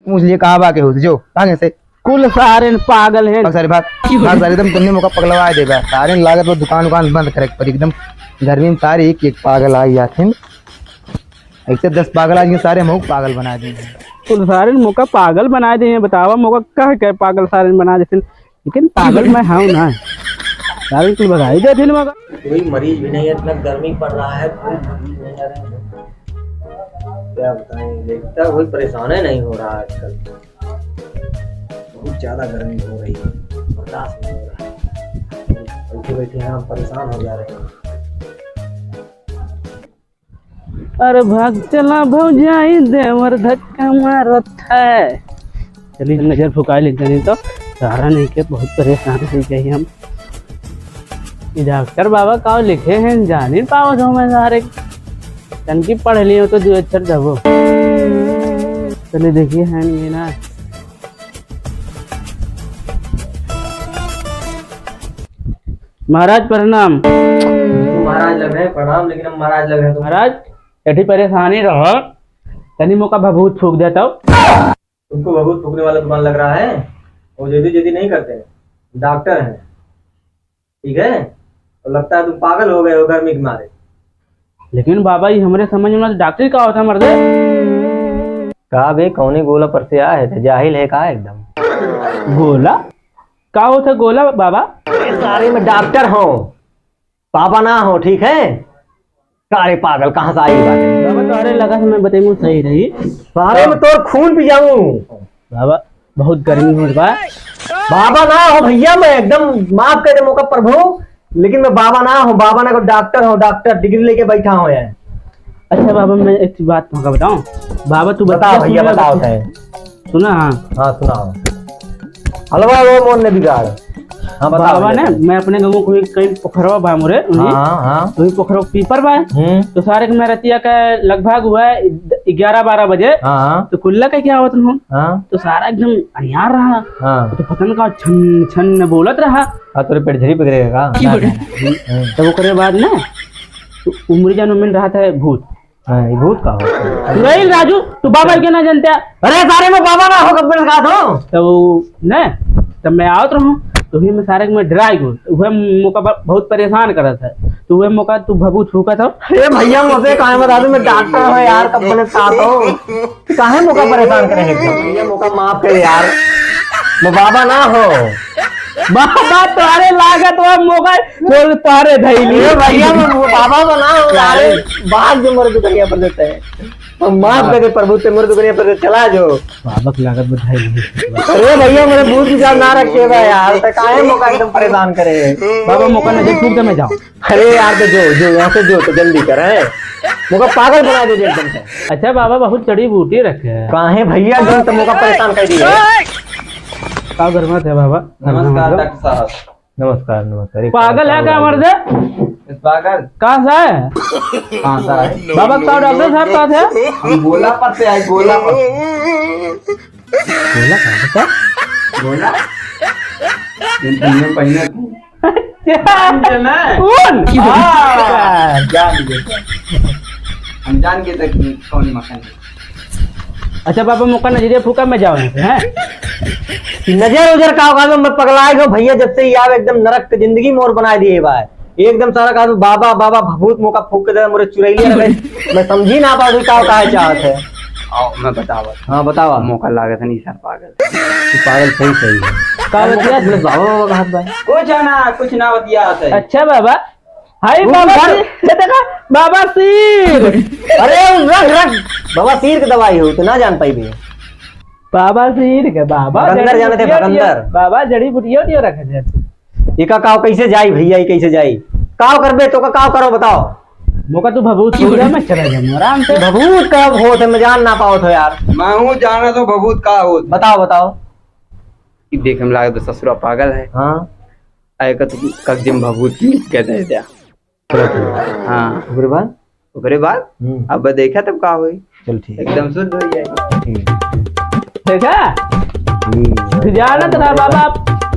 मुझे लिए कहा बाके हो जो भागे से कुल सारे पागल हैं। सारे भाग सारे एकदम तुमने मौका पगलवा दे बा सारे लागत वो दुकान बंद करे पर एकदम गर्मी में सारे एक पागल आ जाते हैं। ऐसे 10 पागल आज सारे मुँह पागल बना देंगे। कुल सारे मौका पागल बना दिए। बतावा मौका कह के पागल सारे बना देते, लेकिन पागल मैं हूँ ना सारे कुल बधाई देते मौका। कोई मरीज भी नहीं है, इतना गर्मी पड़ रहा है, कोई मरीज नहीं आ रहे हैं। क्या बताएं, देखता कोई परेशान है नहीं हो रहा है आजकल। बहुत ज्यादा गर्मी हो रही है, बर्दाश्त नहीं हो रहा है। बैठे बैठे हम परेशान हो जा रहे हैं। अरे भाग चला भौजाई देवर धक्का मारत है। चलिए नजर फुका लेते नहीं तो सारा नहीं के बहुत परेशान हो गए हम। डॉक्टर बाबा का लिखे हैं जान ही पाओ तो मैं सारे टंकी पढ़ लिए हो तो 2 अक्षर दबो। चलिए देखिए है ये ना। महाराज प्रणाम। महाराज लग रहे हैं प्रणाम, लेकिन हम महाराज लग रहे हैं तो महाराज ऐठी परेशानी रहो तनी मौका भभूत फूक देता हूँ। तुमको बहुत फूकने वाला दुकान लग रहा है। वो जल्दी नहीं करते हैं, डॉक्टर हैं, ठीक है। तो लगता है तुम पागल हो गए हो गर्मी के मारे। लेकिन बाबा ये हमारे समझ में डॉक्टर का होता मर्दे कहा बे कौने गोला पर से आए थे, जाहिल है का एकदम। गोला का होता गोला बाबा? सारे में डॉक्टर हो, पापा ना हो, ठीक है। सारे पागल कहाँ से आई बात है। बाबा तुम्हारे लगा मैं बताऊँ सही रही। सारे में तो खून पी जाऊं। बाबा बहुत गर्मी हो रहा है। बाबा ना हो भैया, मैं एकदम माफ कर दे मौका प्रभु, लेकिन मैं बाबा ना हूँ। बाबा ना को डॉक्टर हो, डॉक्टर डिग्री लेके बैठा हो यार। अच्छा बाबा मैं एक बात तुमको बताऊं। बाबा तू बताओ भैया, बताओ। सुना? हाँ सुनाओ। हलवा वो मोन ने बिगाड़। हाँ बाबा ने मैं अपने गाँव को कहीं पोखरवा बा मोरे वही पोखरवा पीपर बा तो सारे मैं रतिया का लगभग हुआ 11-12 बजे तो कुल्ला का क्या हुआ तुम तो सारा एकदम अनियार रहा तो पतन का छन छन बोलत रहा। तेरे पेट झरी पकड़ेगा तो वो करे बाद ना उम्र जानो मिल रहा था भूत। भूत का हो नहीं राजू तू बाबा के ना जानते। अरे सारे में बाबा ना हो कब लगा दो तो न तब मैं आवत रहूं तो ही मैं सारे में डराई गो वह मौका बहुत परेशान कर था तो वह मौका तू भभूत फूका था। अरे भैया मुझे कहाँ बता दूं, मैं डॉक्टर हूँ यार, कब मैंने साथ हो कहाँ मौका परेशान करेंगे भैया। मौका माफ करे यार, मैं बाबा ना हो। बाबा तुम्हारे लागत वह मौका छोड़ तुम्हारे धैली भैया मैं बाबा बना हूँ यार। बात जो मर्द दुनिया पर देते हैं माफ करे प्रभु से मर्द दुनिया पर चला जो बाबा की लागत बधाई। अरे भैया मेरे भूत विचार ना रखिएगा यार, तो काहे मौका एकदम परेशान करे। बाबा मौका न देख मैं जाऊँ। अरे यार तो जो यहाँ से जो तो जल्दी करे, मौका पागल बना दे एकदम से। अच्छा बाबा बहुत जड़ी बूटी रखे काहे भैया जो तो मौका परेशान कर दिया। का घर में थे बाबा? नमस्कार डॉक्टर साहब। नमस्कार नमस्कार। पागल है क्या मर्द? पागल कहाँ से है? कहाँ से है बाबा का डॉक्टर साहब कहाँ थे? हम गोला पर से आए। गोला पर गोला कहाँ से? गोला पहले कौन? हम जान के तक कौन मकान। अच्छा बाबा मौका नजरिया फूका में जाओ हैं नजर उजर का होगा मैं पगलाए गो भैया। जब से यार एकदम नरक की जिंदगी मोर बना दिए भाई, एकदम सारा का बाबा बाबा भभूत मौका फूक के दे मोरे चुरैलिया मैं समझी ना पाऊँ का चाहत है। आओ मैं बतावा। हाँ बतावा। मौका लागत नहीं सर पागल पागल सही सही है। का बतिया बाबा कुछ ना बतिया। अच्छा बाबा हाय बाबा देखा बाबा सिर। अरे रख रख बाबा सिर की दवाई हो तो ना जान पाई भी। बाबा सिर के बाबा अंदर जाने थे भगंदर। बाबा जड़ी बूटियों रखे थे। इका काव कैसे जाई भैया, कैसे जाई काव करबे तो का काव करो बताओ। मौका तू भभूत में चला जाऊँ आराम से। भभूत कब हो तो मैं जान ना पाओ तो यार। मैं हूँ जाना तो भभूत का हो। बताओ बताओ। देख हम लागे तो ससुरा पागल है। हाँ आए का तो कदम भभूत की कहते हैं क्या। हाँ ओकरे बाद अब देखा तब का हुई। चल ठीक एकदम शुद्ध हो जाएगी। देखा जानत रहा बाबा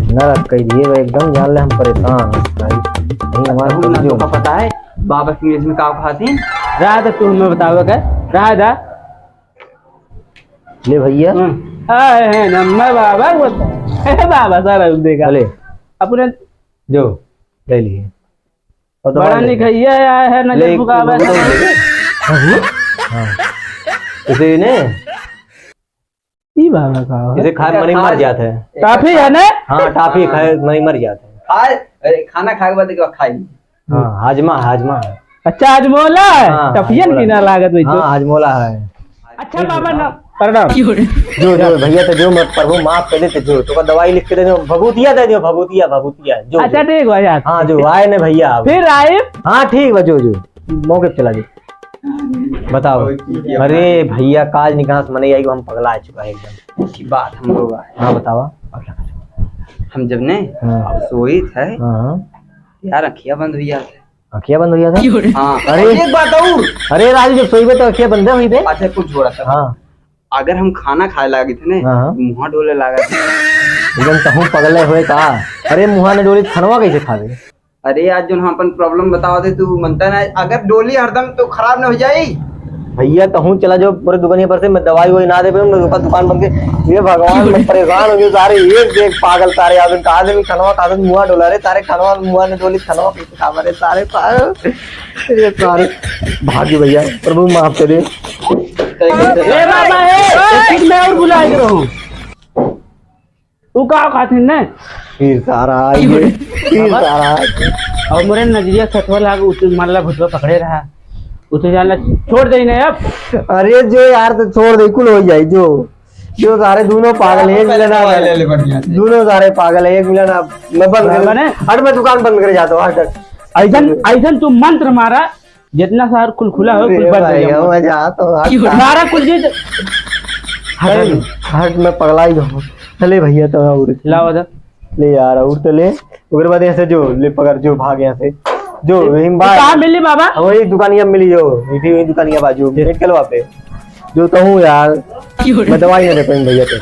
नरक कह दिए एकदम, जान ले हम परेशान नहीं हमारा जो पता है बाबा की इंग्लिश में का खाती हैं। रहा था तू हमें बताओ क्या रहा था ले भैया। है ना मैं बाबा बाबा सारा देखा चले अपने जो ले लिए और बड़ा निकैया आया है ना ले फुकावा इसे ने ई बाबा का इसे खाए मरी मर जाते हैं। काफी है ना हाँ टाफी खाए मरी मर जाते हैं। खाए अरे खाना खाए के बाद देखो खाई हाँ हाजमा हाजमा है। अच्छा हजमोला है हाँ, टपियन की ना लागत भाई हाँ हाजमोला है। अच्छा बाबा ना प्रणाम जो जो भैया तो जो मैं प्रभु माफ कर देते जो तो दवाई लिख के दे दो भभूतिया दे दो भभूतिया भभूतिया जो अच्छा ठीक हो यार हाँ जो आए ने भैया आप। फिर आए हाँ ठीक है जो मौके पे चला जाए बताओ। अरे भैया काज निकास मने आई हम पगला आ चुका है एकदम की बात हम लोग आए हाँ बतावा हम जब ने हाँ। सोई थे हाँ यार अखियां बंद हुई जाते अखियां बंद हो गया था। हाँ अरे एक बात और अरे राजू जब सोई तो अखियां बंद हुई थे। अच्छा कुछ हो रहा था हाँ अगर हम खाना खाए लागे थे ना हाँ। मुँह डोले लागा थे एकदम कहूँ पगले हुए कहा अरे मुहा ने डोली खनवा कैसे खा गए। अरे आज जो हम अपन प्रॉब्लम बताओ थे तू मनता ना अगर डोली हरदम तो खराब ना हो जाए भैया कहूँ चला जो पूरे दुकानिया पर से मैं दवाई वही ना दे पाऊँ मैं दुकान बंद के ये भगवान मैं परेशान हो गया सारे एक देख पागल सारे आदमी कहा से भी खनवा कहा से मुहा डोला रे तारे खनवा मुहा ने डोली खनवा कैसे खा रहे सारे पागल ये सारे भाग्य भैया प्रभु माफ करे। ए बाबा एक मैं और बुला के रहूं तू का खाते ने फिर सारा ये फिर सारा और मोरे नजरिया सतवा लाग उस माला भुतवा पकड़े रहा उसे जाना छोड़ दे ने अब अरे जो यार तो छोड़ दे कुल हो जाए जो जो सारे दोनों पागल एक मिलना दोनों सारे पागल है एक मिलना मैं बंद कर हट मैं दुकान बंद कर जाता हूँ हट ऐसन ऐसन तू मंत्र मारा जितना सार कुल खुला हो कुल बंद हो जाओ मैं जाता हूँ सारा कुल चीज हट मैं पगला ही हूँ चले भैया तो और लाओ दा ले यार और तो ले उसके बाद ऐसे जो ले पकड़ जो भाग यहाँ से जो कहाँ मिली बाबा वही दुकानिया मिली जो वही दुकानिया बाजू मेडिकल वहाँ पे जो कहूँ यार मैं दवाई नहीं दे पाई भैया तो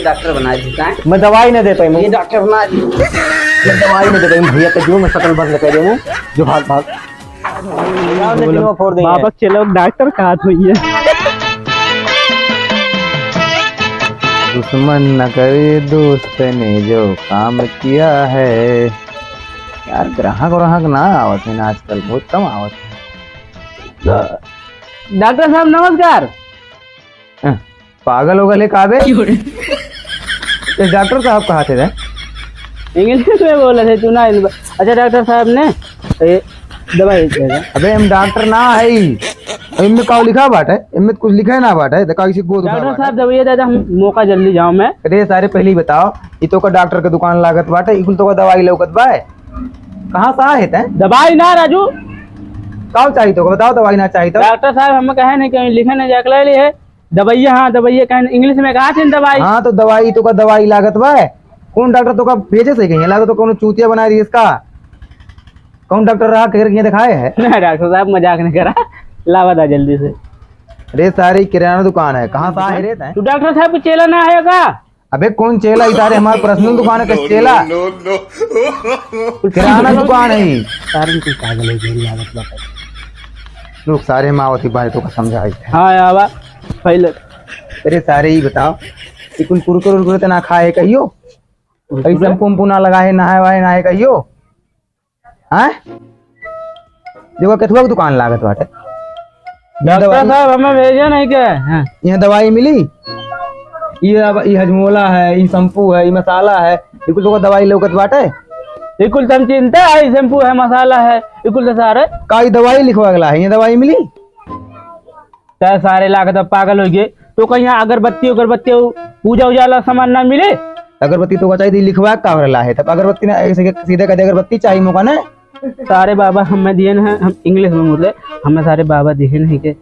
डॉक्टर बना दी मैं दवाई नहीं दे पाई ये डॉक्टर बना दी मैं दवाई नहीं दे पाई भैया तो जो मैं शकल बंद कर दूँ जो भाग भाग फोड़ देंगे बाबा चलो डॉक्टर कहा तो ये दुश्मन न करे दोस्त ने जो काम किया है यार ग्राहक ना आवत है आजकल बहुत कम आवत है। डॉक्टर साहब नमस्कार पागल हो गए काबे डॉक्टर साहब कहा थे इंग्लिश में बोले थे तू ना अच्छा डॉक्टर साहब ने दवाई अबे हम डॉक्टर ना है इनमें का लिखा बात है इनमें कुछ लिखा है ना बात है देखा किसी को डॉक्टर साहब दवाई दादा हम मौका जल्दी जाऊं मैं अरे सारे पहले ही बताओ ये तो का डॉक्टर का दुकान लागत बाटे इकुल तो का दवाई लौकत बा कहाँ से आए थे दवाई ना राजू का चाहिए तो बताओ दवाई ना चाहिए तो डॉक्टर साहब हम कहे नहीं कहीं लिखे नहीं जाके ले है दवाइया हाँ दवाइया कहीं इंग्लिश में कहा थे दवाई हाँ तो दवाई तो का दवाई लागत बा कौन डॉक्टर तो का भेजे से गई लागत तो कौन चूतिया बना रही इसका कौन डॉक्टर रहा करके दिखाए है ना डॉक्टर साहब मजाक नहीं करा लावा था जल्दी से अरे सारी किराना दुकान है कहाँ से आए रहते हैं तू डॉक्टर साहब को चेला ना आएगा अबे कौन चेला इतारे हमारे पर्सनल दुकान है कैसे चेला किराना दुकान है सारे कुछ पागल है मेरी आदत बता लोग सारे मावती बारे तो का समझाई हाँ यावा पहले अरे सारे ही बताओ इकुल कुरकुरे ना खाए कहियो ऐसे पंपू ना लगाए नहाए वाए नहाए कहियो हाँ देखो कथुआ की दुकान लागत बाटे डॉक्टर साहब हमें भेजे नहीं क्या यहाँ दवाई मिली ये हजमोला है ये शैम्पू है ये मसाला है ये कुल तो दवाई लौकत बाटे ये कुल तम चिंता है शैम्पू है मसाला है ये कुल तो सारे का दवाई लिखवा गला है ये दवाई मिली चाहे सारे लागत पागल हो गए तो कहीं अगरबत्ती अगरबत्ती पूजा उजाला सामान ना मिले अगरबत्ती तो चाहिए लिखवा का रहा है तब अगरबत्ती ना सीधे कहते अगरबत्ती चाहिए मौका ना सारे बाबा हमें दिए हैं हम इंग्लिश में बोले हमें सारे बाबा दिखे नहीं के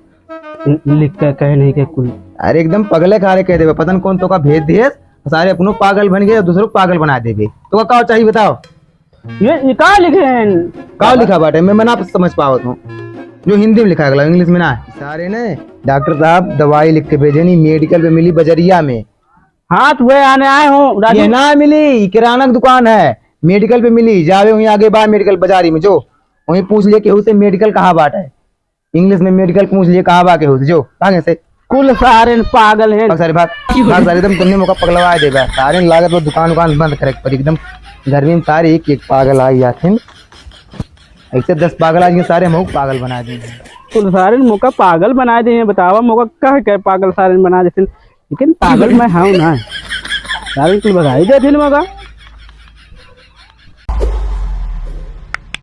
लिख के कहे नहीं के कुल अरे एकदम पगले खारे कह दे पतन कौन तो का भेज दिए सारे अपनों पागल बन गए दूसरों पागल बना देंगे तो का चाहिए बताओ ये कहाँ लिखे हैं का लिखा बाटे मैं ना समझ पावत हूँ जो हिंदी में लिखा गया इंग्लिश में ना सारे ने डॉक्टर साहब दवाई लिख के भेजे नहीं मेडिकल पे मिली बजरिया में हाँ तो वे आने आए हो ये ना मिली किराना की दुकान है मेडिकल पे मिली जावे वहीं आगे बाहर मेडिकल बाजारी में जो वहीं पूछ लिए केहू से मेडिकल कहाँ बाट है इंग्लिश में मेडिकल पूछ लिए कहाँ बा केहू से जो आगे से कुल सारे पागल हैं। भाग सारे भाग भाग सारे एकदम तुमने मौका पगलवा दे बे सारे लागत वो दुकान बंद करे पर एकदम गर्मी में सारे एक पागल आ जाते ऐसे 10 पागल आ गए सारे मुख पागल बना देंगे। कुल सारे मौका पागल बना दिए बतावा मौका कह के पागल सारे बना देते लेकिन पागल मैं हूं ना सारे कुल बधाई देते मौका